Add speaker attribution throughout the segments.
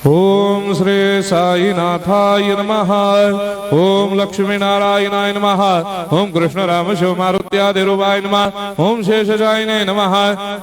Speaker 1: ओम श्री साईनाथाय नमः। ओम लक्ष्मी नारायणाय नमः। ओम कृष्ण राम शिव मारुत्यादिरूपाय नमः। ओम शेषशायिने नमः।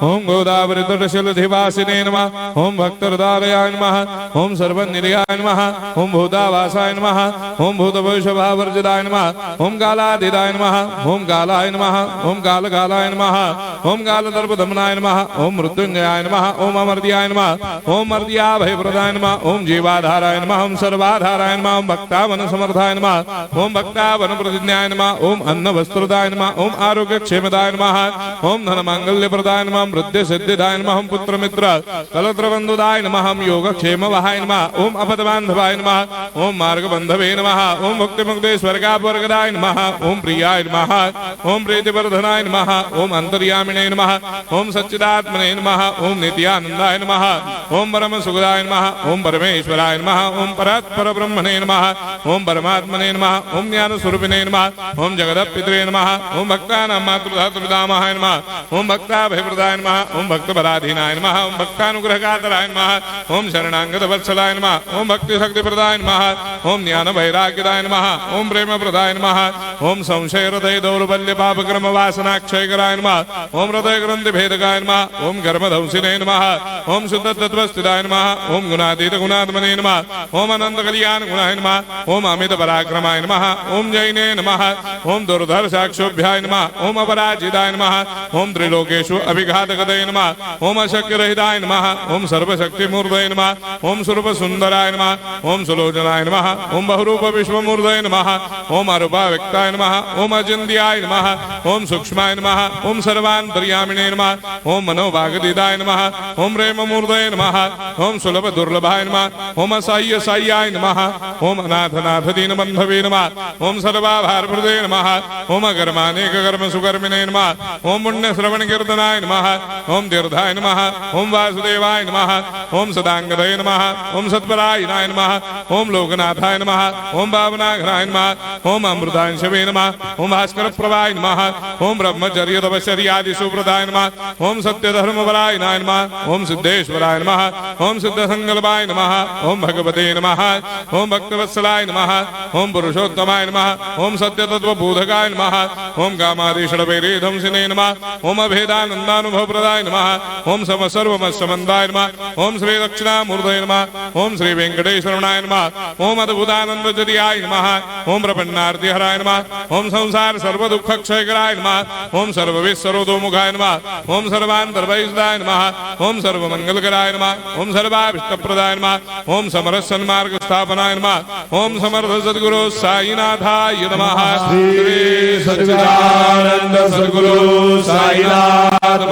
Speaker 1: ओम गोदावरी तटशिलधिवासिने नमः। ओम भक्तहृदयाय नमः। ओम सर्वनिलयाय नमः। ओम भूतावासाय नमः। ओम भूतभविष्यभावर्जिताय नमः। ओम कालातीताय नमः। ओम कालाय नमः। ओम कालकालाय नमः। ओम कालदर्पदमनाय नमः। ओम मृत्युंजयाय नमः। ओम अमर्त्याय नमः। ओम मर्त्याभयप्रदाय नमः। ओम जीवाधाराय नमः। ओम सर्वाधाराय नमः। ओम भक्तावन समर्थाय नमः। ओम भक्तावन प्रतिज्ञाय नमः। ओम अन्न वस्त्रदाय नमः। ओम आरोग्य क्षेमदाय नमः। ओम धन मांगल्य प्रदाय नमः। मृत्यु सिद्धिदाय नमः। ओम पुत्र मित्र कलत्र बंधुदाय नमः। ओम योग क्षेम वहाय नमः। ओम अपद बांधवाय नमः। ओम मार्ग बंधवे नमः। ओम मुक्ति मुक्ति स्वर्गापवर्गदाय नमः। ओम प्रियाय नमः। ओम प्रीतिवर्धनाय नमः। ओम अंतर्यामिने नमः। ओम सच्चिदात्मने नमः। ओम नित्यानंदाय नमः। ओम परम सुखदाय नमः। ओम परमेश्वराय नमः। ओम परात्पर ब्रह्मणे नमः। ओम परमात्मने नमः। ओम ज्ञान स्वरूपिणे नमः। ओम जगदपितरे नमः। ओम भक्तानां मातृधातुर्पितामहाय नमः। ओम भक्ताभयप्रदाय नमः। ओम भक्तपराधीनाय नमः। ओम भक्तानुग्रहकातराय नमः। ओम शरणागत वत्सलाय नमः। ओम भक्ति शक्तिप्रदाय नमः। ओम ज्ञान वैराग्यदाय नमः। ओम प्रेम प्रदाय नमः। ओम संशय हृदय दौर्बल्य पापक्रम वासना क्षयकराय नमः। ओम हृदय ग्रंथि भेदकाय नमः। ओम कर्मधंसिने नमः। ओम शुद्ध तत्वस्थिताय नमः। ओम गुणातीत गुणात्मने नमः। ओम अनंत कल्याण गुणाय नमः। ओम अमित पराक्रमाय नमः। ओम जैने नमः। ओम दुर्धर्षाक्षोभ्याय नमः। ओम अपराजिताय नमः। ओम त्रिलोकेषु अभिघातकतये नमः। ओम अशक्यरहिताय नमः। ओम सर्वशक्तिमूर्तये नमः। ओम स्वरूप सुंदराय नमः। ओम सुलोचनाय नमः। ओम बहुरूप विश्वमूर्तये नमः। ओम अरूपाव्यक्ताय नमः। ओम अचिन्त्याय नमः। ओम सूक्ष्माय नमः। ओम सर्वान्तर्यामिणे नमः। ओम मनोभागदिताय नमः। ओम प्रेममूर्तये नमः। ओम सुलभ दुर्लभाय नमः। ओम असाह्य साह्याय नमः। ओम अनाथनाथ दीनबन्धवे नमः। ओम सर्वाभारभृते नमः। ओम अकर्मानेक कर्म सुकर्मिणे नमः। ओम पुण्य श्रवण कीर्तनाय नमः। ओम तीर्थाय नमः। ओम वासुदेवाय नमः। ओम सदांगदये नमः। ओम सत्परायणाय नमः। ओम लोकनाथाय नमः। ओम भावनाघ्नाय नमः। ओम अमृतांशवे नमः। ओम भास्कर प्रभाय नमः। ओम ब्रह्मचर्य तपश्चर्यादि सुप्रदाय नमः। ओम सत्यधर्मपरायणाय नमः। ओम सिद्धेश्वराय नमः। ओम सिद्ध संकल्पाय नमः। ओम भगवते नमः। ओम भक्तवत्सलाय नमः। ओम पुरुषोत्तमाय नमः। ओम सत्यतत्त्वबोधकाय नमः। ओम कामादिषडवैरेधंसिने नमः। ओम अभेदानन्दानुभवप्रदाय नमः। ओम सर्वमस्समन्दाय नमः। ओम श्री दक्षिणामूर्तये नमः। ओम श्री वेंकटेश्वरनाय नमः। ओम अद्भुतानन्दजटियाय नमः। ओम प्रपन्नार्तिहराय नमः। ओम संसार सर्वदुःखक्षयकराय नमः। ओम सर्वविश्वरोधोमुखाय नमः। ओम सर्वान्तर्बहिष्ठाय नमः। ओम सर्वमङ्गलकराय नमः। ओम सर्वाभीष्टप्रदाय नमः। ओम समरस सन्मार्ग स्थापनाय नमः। ओम समर्थ सद्गुरु साईनाथाय नमः।
Speaker 2: श्री सच्चिदानंद सद्गुरु साईनाथ